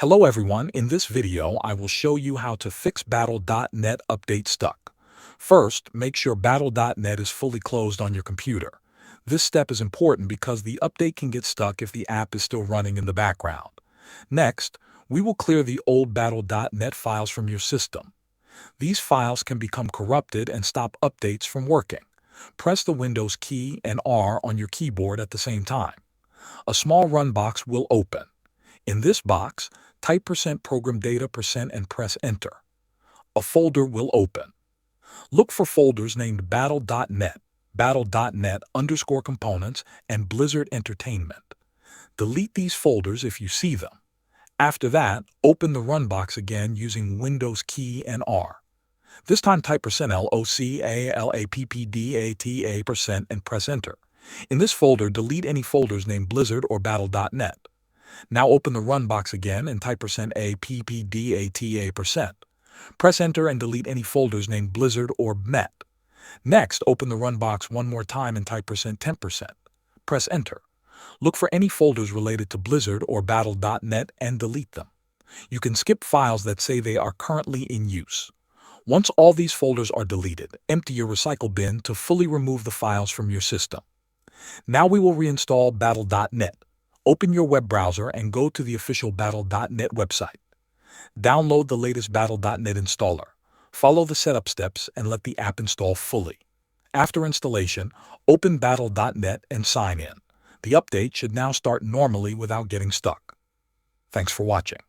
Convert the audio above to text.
Hello everyone, in this video I will show you how to fix Battle.net update stuck. First, make sure Battle.net is fully closed on your computer. This step is important because the update can get stuck if the app is still running in the background. Next, we will clear the old Battle.net files from your system. These files can become corrupted and stop updates from working. Press the Windows key and R on your keyboard at the same time. A small run box will open. In this box, type %program data % and press enter. A folder will open. Look for folders named Battle.net, Battle.net_components, and Blizzard Entertainment. Delete these folders if you see them. After that, open the run box again using Windows key and R. This time type %LOCALAPPDATA% and press enter. In this folder, delete any folders named Blizzard or Battle.net. Now open the run box again and type %APPDATA%. Press enter and delete any folders named Blizzard or Met. Next, open the run box one more time and type %10%. Press enter. Look for any folders related to Blizzard or Battle.net and delete them. You can skip files that say they are currently in use. Once all these folders are deleted, empty your recycle bin to fully remove the files from your system. Now we will reinstall Battle.net. Open your web browser and go to the official Battle.net website. Download the latest Battle.net installer. Follow the setup steps and let the app install fully. After installation, open Battle.net and sign in. The update should now start normally without getting stuck. Thanks for watching.